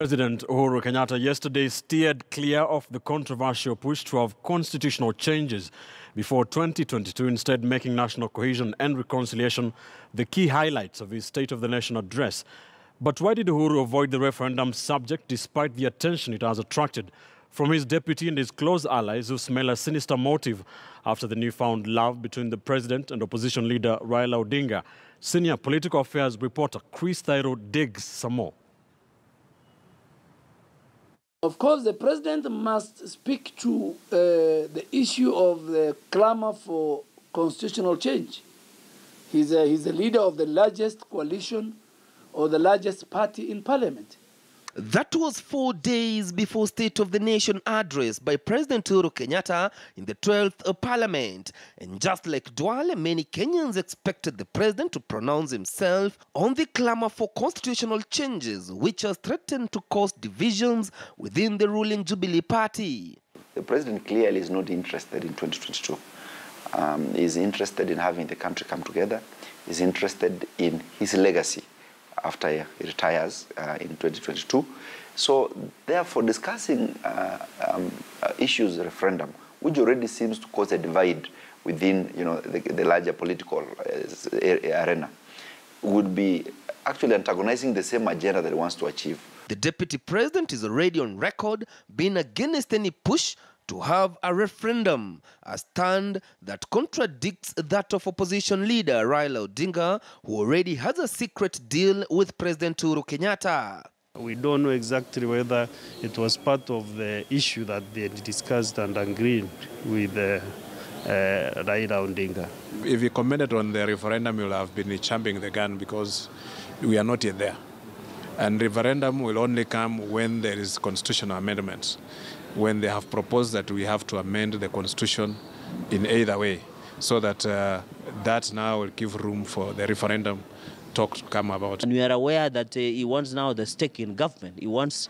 President Uhuru Kenyatta yesterday steered clear of the controversial push to have constitutional changes before 2022, instead making National Cohesion and Reconciliation the key highlights of his State of the Nation address. But why did Uhuru avoid the referendum subject despite the attention it has attracted from his deputy and his close allies who smell a sinister motive after the newfound love between the president and opposition leader Raila Odinga? Senior political affairs reporter Chris Thairo digs some more. Of course, the president must speak to the issue of the clamor for constitutional change. He's the leader of the largest coalition or the largest party in parliament. That was 4 days before State of the Nation address by President Uhuru Kenyatta in the 12th Parliament. And just like Duale, many Kenyans expected the president to pronounce himself on the clamor for constitutional changes, which has threatened to cause divisions within the ruling Jubilee Party. The president clearly is not interested in 2022. He's interested in having the country come together. He's interested in his legacy after he retires in 2022. So therefore discussing issues referendum, which already seems to cause a divide within the larger political arena, would be actually antagonizing the same agenda that he wants to achieve. The deputy president is already on record being against any push to have a referendum, a stand that contradicts that of opposition leader Raila Odinga, who already has a secret deal with President Uhuru Kenyatta. We don't know exactly whether it was part of the issue that they discussed and agreed with Raila Odinga. If he commented on the referendum, he will have been jumping the gun because we are not yet there. And referendum will only come when there is constitutional amendments, when they have proposed that we have to amend the constitution in either way, so that that now will give room for the referendum talk to come about. And we are aware that he wants now the stake in government. He wants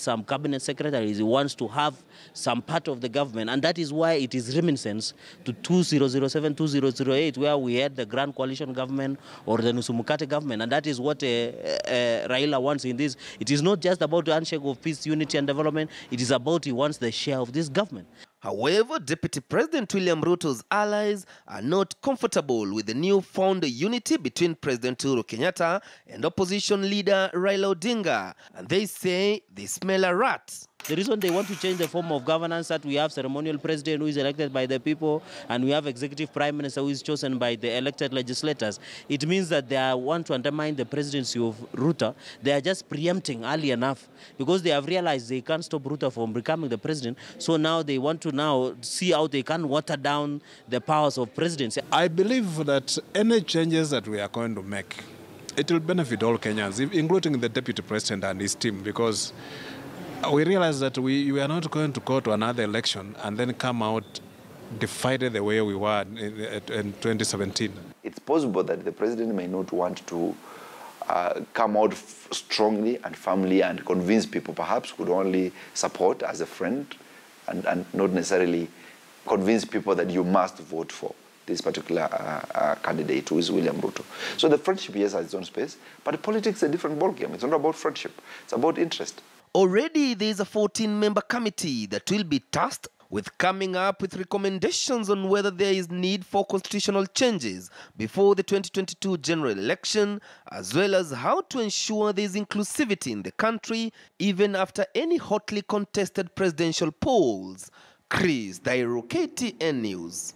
some cabinet secretaries. He wants to have some part of the government, and that is why it is reminiscence to 2007, 2008, where we had the Grand Coalition government or the Nusumukate government, and that is what Raila wants in this. It is not just about the handshake of peace, unity, and development. It is about he wants the share of this government. However, Deputy President William Ruto's allies are not comfortable with the newfound unity between President Uhuru Kenyatta and opposition leader Raila Odinga, and they say they smell a rat. The reason they want to change the form of governance, that we have ceremonial president who is elected by the people and we have executive prime minister who is chosen by the elected legislators, it means that they want to undermine the presidency of Ruto. They are just preempting early enough because they have realized they can't stop Ruto from becoming the president. So now they want to now see how they can water down the powers of presidency. I believe that any changes that we are going to make, it will benefit all Kenyans, including the deputy president and his team, because we realize that we are not going to go to another election and then come out divided the way we were in 2017. It's possible that the president may not want to come out strongly and firmly and convince people, perhaps could only support as a friend and not necessarily convince people that you must vote for this particular candidate, who is William Ruto. So the friendship, yes, has its own space, but politics is a different ballgame. It's not about friendship, it's about interest. Already there is a 14-member committee that will be tasked with coming up with recommendations on whether there is need for constitutional changes before the 2022 general election, as well as how to ensure there is inclusivity in the country even after any hotly contested presidential polls. Chris Thairo, KTN News.